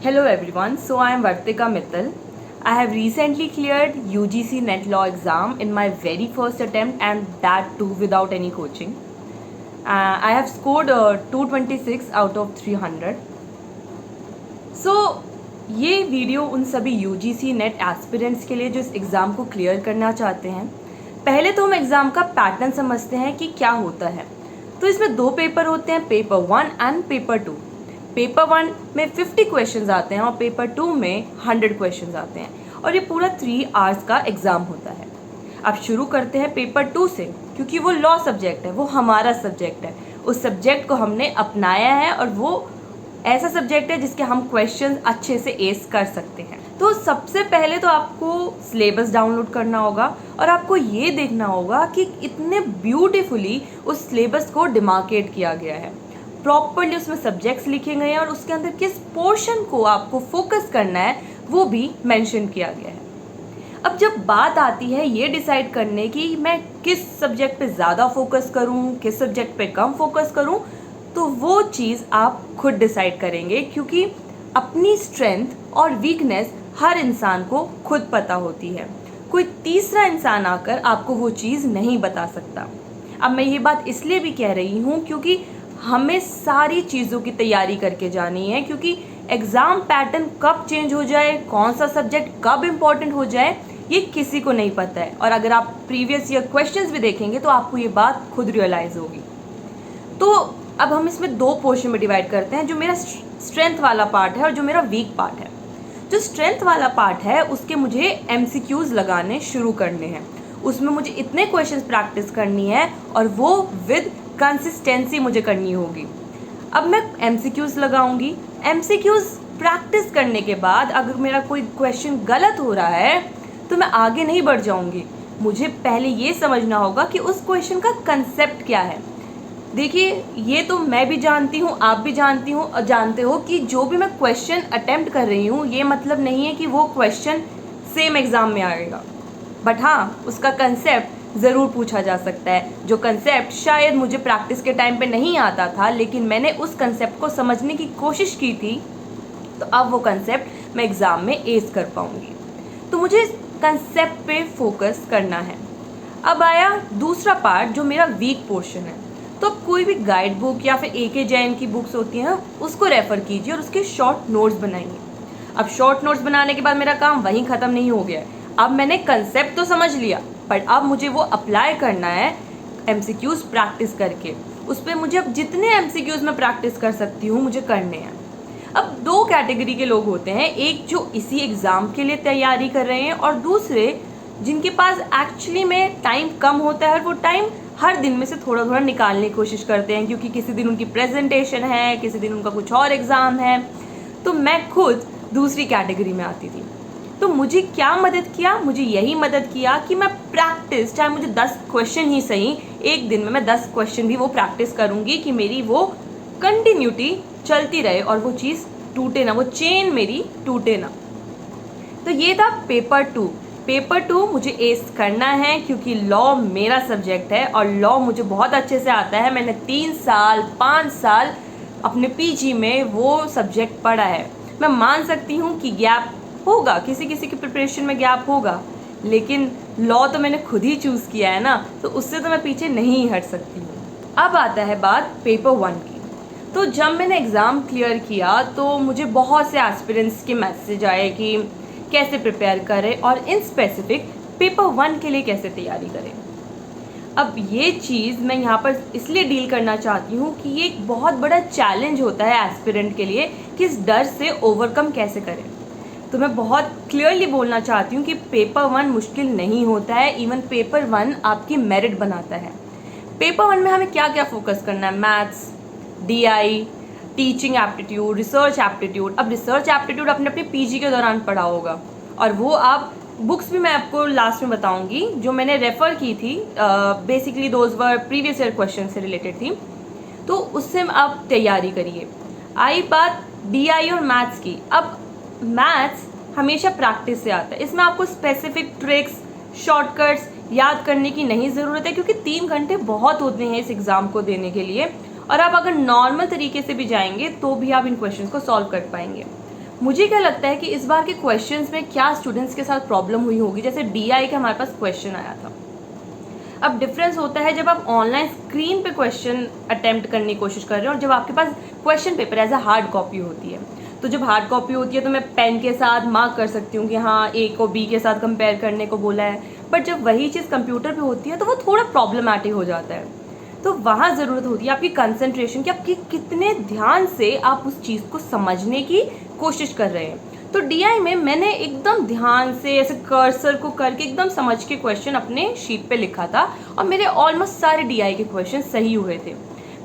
Hello everyone, so I am Vartika Mittal. I have recently cleared UGC Net Law exam in my very first attempt and that too without any coaching. I have scored 226 out of 300. So ये video उन सभी UGC net aspirants के लिए जो इस exam को clear करना चाहते हैं। पहले तो हम एग्ज़ाम का पैटर्न समझते हैं कि क्या होता है। तो इसमें दो पेपर होते हैं, पेपर 1 एंड पेपर 2। पेपर 1 में 50 क्वेश्चंस आते हैं और पेपर 2 में 100 क्वेश्चंस आते हैं और ये पूरा 3 आवर्स का एग्ज़ाम होता है। अब शुरू करते हैं पेपर 2 से, क्योंकि वो लॉ सब्जेक्ट है, वो हमारा सब्जेक्ट है। उस सब्जेक्ट को हमने अपनाया है और वो ऐसा सब्जेक्ट है जिसके हम क्वेश्चंस अच्छे से एस कर सकते हैं। तो सबसे पहले तो आपको सिलेबस डाउनलोड करना होगा और आपको ये देखना होगा कि इतने ब्यूटीफुली उस सिलेबस को डिमार्केट किया गया है, प्रॉपरली उसमें सब्जेक्ट्स लिखे गए हैं और उसके अंदर किस पोर्शन को आपको फोकस करना है वो भी मेंशन किया गया है। अब जब बात आती है ये डिसाइड करने की मैं किस सब्जेक्ट पे ज़्यादा फोकस करूं, किस सब्जेक्ट पे कम फोकस करूं, तो वो चीज़ आप खुद डिसाइड करेंगे, क्योंकि अपनी स्ट्रेंथ और वीकनेस हर इंसान को खुद पता होती है। कोई तीसरा इंसान आकर आपको वो चीज़ नहीं बता सकता। अब मैं ये बात इसलिए भी कह रही हूँ क्योंकि हमें सारी चीज़ों की तैयारी करके जानी है, क्योंकि एग्ज़ाम पैटर्न कब चेंज हो जाए, कौन सा सब्जेक्ट कब इम्पॉर्टेंट हो जाए, ये किसी को नहीं पता है। और अगर आप प्रीवियस ईयर क्वेश्चंस भी देखेंगे तो आपको ये बात खुद रियलाइज़ होगी। तो अब हम इसमें दो पोर्शन में डिवाइड करते हैं, जो मेरा स्ट्रेंथ वाला पार्ट है और जो मेरा वीक पार्ट है। जो स्ट्रेंथ वाला पार्ट है उसके मुझे MCQs लगाने शुरू करने हैं। उसमें मुझे इतने क्वेश्चंस प्रैक्टिस करनी है और वो विद कंसिस्टेंसी मुझे करनी होगी। अब मैं MCQs लगाऊंगी। MCQs प्रैक्टिस करने के बाद अगर मेरा कोई क्वेश्चन गलत हो रहा है तो मैं आगे नहीं बढ़ जाऊंगी। मुझे पहले ये समझना होगा कि उस क्वेश्चन का कंसेप्ट क्या है। देखिए, ये तो मैं भी जानती हूँ, आप भी जानते हो कि जो भी मैं क्वेश्चन अटेम्प्ट कर रही हूँ ये मतलब नहीं है कि वो क्वेश्चन सेम एग्ज़ाम में आएगा, बट हाँ उसका कंसेप्ट ज़रूर पूछा जा सकता है। जो कंसेप्ट शायद मुझे प्रैक्टिस के टाइम पे नहीं आता था, लेकिन मैंने उस कंसेप्ट को समझने की कोशिश की थी, तो अब वो कंसेप्ट मैं एग्ज़ाम में एस कर पाऊँगी। तो मुझे कंसेप्ट पे फोकस करना है। अब आया दूसरा पार्ट जो मेरा वीक पोर्शन है। तो कोई भी गाइड बुक या फिर AK जैन की बुक्स होती हैं उसको रेफ़र कीजिए और उसके शॉर्ट नोट्स बनाइए। अब शॉर्ट नोट्स बनाने के बाद मेरा काम वहीं ख़त्म नहीं हो गया है। अब मैंने कंसेप्ट तो समझ लिया, बट अब मुझे वो अप्लाई करना है MCQs प्रैक्टिस करके। उस पर मुझे अब जितने MCQs मैं प्रैक्टिस कर सकती हूँ मुझे करने हैं। अब दो कैटेगरी के लोग होते हैं, एक जो इसी एग्ज़ाम के लिए तैयारी कर रहे हैं और दूसरे जिनके पास एक्चुअली में टाइम कम होता है और वो टाइम हर दिन में से थोड़ा थोड़ा निकालने की कोशिश करते हैं, क्योंकि किसी दिन उनकी प्रेजेंटेशन है, किसी दिन उनका कुछ और एग्ज़ाम है। तो मैं खुद दूसरी कैटेगरी में आती थी। तो मुझे क्या मदद किया? मुझे यही मदद किया कि मैं प्रैक्टिस, चाहे मुझे 10 क्वेश्चन ही सही, एक दिन में मैं 10 क्वेश्चन भी वो प्रैक्टिस करूँगी कि मेरी वो कंटिन्यूटी चलती रहे और वो चीज़ टूटे ना, वो चेन मेरी टूटे ना। तो ये था पेपर 2। पेपर 2 मुझे एस करना है, क्योंकि लॉ मेरा सब्जेक्ट है और लॉ मुझे बहुत अच्छे से आता है। मैंने 3 साल 5 साल अपने PG में वो सब्जेक्ट पढ़ा है। मैं मान सकती हूँ कि गैप होगा, किसी किसी की प्रिपरेशन में गैप होगा, लेकिन लॉ तो मैंने खुद ही चूज़ किया है ना, तो उससे तो मैं पीछे नहीं हट सकती हूँ। अब आता है बात पेपर 1 की। तो जब मैंने एग्ज़ाम क्लियर किया तो मुझे बहुत से एस्पिरेंट्स के मैसेज आए कि कैसे प्रिपेयर करें और इन स्पेसिफिक पेपर 1 के लिए कैसे तैयारी करें। अब ये चीज़ मैं यहाँ पर इसलिए डील करना चाहती हूँ कि ये एक बहुत बड़ा चैलेंज होता है एस्पिरेंट के लिए कि इस डर से ओवरकम कैसे करें। तो मैं बहुत क्लियरली बोलना चाहती हूँ कि पेपर 1 मुश्किल नहीं होता है। इवन पेपर 1 आपकी मेरिट बनाता है। पेपर 1 में हमें क्या क्या फोकस करना है? Maths, DI, teaching aptitude, research aptitude. अब रिसर्च एप्टीट्यूड आपने अपने PG के दौरान पढ़ा होगा और वो आप बुक्स भी मैं आपको लास्ट में बताऊंगी जो मैंने रेफ़र की थी। Basically those were previous year question से रिलेटेड थी, तो उससे आप तैयारी करिए। आई बात DI और मैथ्स की। अब मैथ्स हमेशा प्रैक्टिस से आता है, इसमें आपको स्पेसिफिक ट्रिक्स, शॉर्टकट्स याद करने की नहीं ज़रूरत है, क्योंकि 3 घंटे बहुत होते हैं इस एग्ज़ाम को देने के लिए और आप अगर नॉर्मल तरीके से भी जाएंगे तो भी आप इन क्वेश्चंस को सॉल्व कर पाएंगे। मुझे क्या लगता है कि इस बार के क्वेश्चंस में क्या स्टूडेंट्स के साथ प्रॉब्लम हुई होगी। जैसे DI का हमारे पास क्वेश्चन आया था। अब डिफरेंस होता है जब आप ऑनलाइन स्क्रीन पे क्वेश्चन अटेम्प्ट करने की कोशिश कर रहे हो और जब आपके पास question paper as a hard copy होती है। तो जब हार्ड कॉपी होती है तो मैं पेन के साथ मार्क कर सकती हूँ कि हाँ A को B के साथ कंपेयर करने को बोला है, बट जब वही चीज़ कंप्यूटर पे होती है तो वो थोड़ा प्रॉब्लमैटिक हो जाता है। तो वहाँ ज़रूरत होती है आपकी कंसंट्रेशन कि आपकी कितने ध्यान से आप उस चीज़ को समझने की कोशिश कर रहे हैं। तो DI में मैंने एकदम ध्यान से ऐसे कर्सर को करके एकदम समझ के क्वेश्चन अपने शीट पे लिखा था और मेरे ऑलमोस्ट सारे DI के क्वेश्चन सही हुए थे।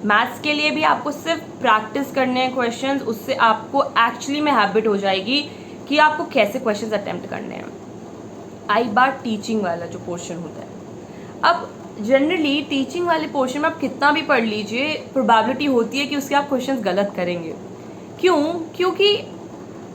मैथ्स के लिए भी आपको सिर्फ प्रैक्टिस करने हैं क्वेश्चंस, उससे आपको एक्चुअली में हैबिट हो जाएगी कि आपको कैसे क्वेश्चंस अटेम्प्ट करने हैं। आई बात टीचिंग वाला जो पोर्शन होता है। अब जनरली टीचिंग वाले पोर्शन में आप कितना भी पढ़ लीजिए, प्रोबेबिलिटी होती है कि उसके आप क्वेश्चंस गलत करेंगे। क्यों? क्योंकि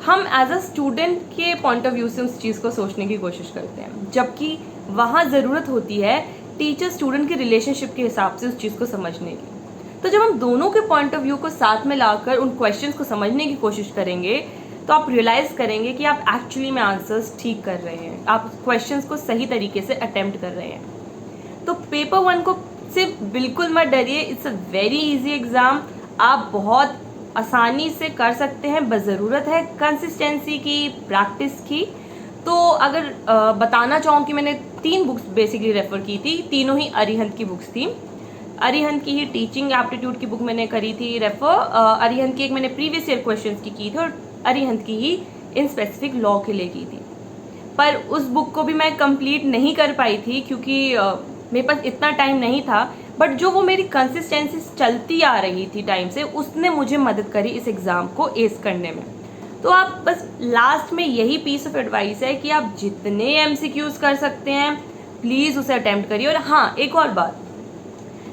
हम एज अ स्टूडेंट के पॉइंट ऑफ व्यू से उस चीज़ को सोचने की कोशिश करते हैं, जबकि वहाँ ज़रूरत होती है टीचर स्टूडेंट के रिलेशनशिप के हिसाब से उस चीज़ को समझने की। तो जब हम दोनों के पॉइंट ऑफ व्यू को साथ में लाकर उन क्वेश्चंस को समझने की कोशिश करेंगे तो आप रियलाइज़ करेंगे कि आप एक्चुअली में आंसर्स ठीक कर रहे हैं, आप क्वेश्चंस को सही तरीके से अटेम्प्ट कर रहे हैं। तो पेपर 1 को से बिल्कुल मत डरिए, it's a very easy exam. आप बहुत आसानी से कर सकते हैं, बस ज़रूरत है कंसिस्टेंसी की, प्रैक्टिस की। तो अगर बताना चाहूँ कि मैंने 3 बुक्स बेसिकली रेफ़र की थी, तीनों ही अरिहंत की बुक्स थी। अरिहंत की ही टीचिंग एप्टीट्यूड की बुक मैंने करी थी रेफ़र, अरिहंत की एक मैंने प्रीवियस ईयर क्वेश्चंस की थी और अरिहंत की ही इन स्पेसिफिक लॉ के लिए की थी। पर उस बुक को भी मैं कंप्लीट नहीं कर पाई थी क्योंकि मेरे पास इतना टाइम नहीं था, बट जो वो मेरी कंसिस्टेंसी चलती आ रही थी टाइम से, उसने मुझे मदद करी इस एग्ज़ाम को एस करने में। तो आप बस लास्ट में यही पीस ऑफ एडवाइस है कि आप जितने MCQs कर सकते हैं प्लीज़ उसे अटेम्प्ट करिए। और हाँ, एक और बात,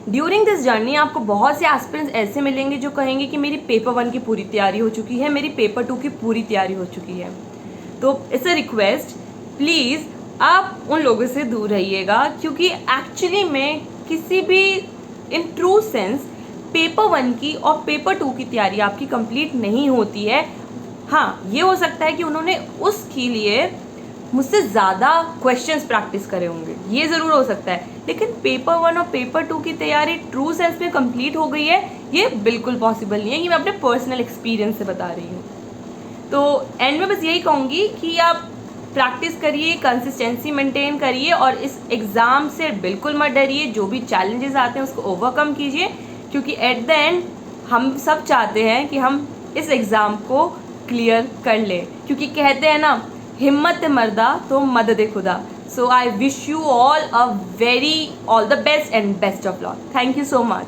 ड्यूरिंग दिस जर्नी आपको बहुत से एस्पिरेंट्स ऐसे मिलेंगे जो कहेंगे कि मेरी पेपर 1 की पूरी तैयारी हो चुकी है, मेरी पेपर 2 की पूरी तैयारी हो चुकी है। तो इट्स अ रिक्वेस्ट, प्लीज़ आप उन लोगों से दूर रहिएगा, क्योंकि एक्चुअली में किसी भी इन ट्रू सेंस पेपर 1 की और पेपर 2 की तैयारी आपकी कंप्लीट नहीं होती है। हाँ, ये हो सकता है कि उन्होंने उसके लिए मुझसे ज़्यादा क्वेश्चंस प्रैक्टिस करे होंगे, ये ज़रूर हो सकता है, लेकिन पेपर 1 और पेपर 2 की तैयारी ट्रू सेंस में कंप्लीट हो गई है, ये बिल्कुल पॉसिबल नहीं है। ये मैं अपने पर्सनल एक्सपीरियंस से बता रही हूँ। तो एंड में बस यही कहूँगी कि आप प्रैक्टिस करिए, कंसिस्टेंसी मेंटेन करिए और इस एग्ज़ाम से बिल्कुल मत डरिए। जो भी चैलेंजेस आते हैं उसको ओवरकम कीजिए, क्योंकि एट द एंड हम सब चाहते हैं कि हम इस एग्ज़ाम को क्लियर कर लें, क्योंकि कहते हैं ना, हिम्मत मर्दा तो मदद खुदा। So I wish you all the best and best of luck. Thank you so much.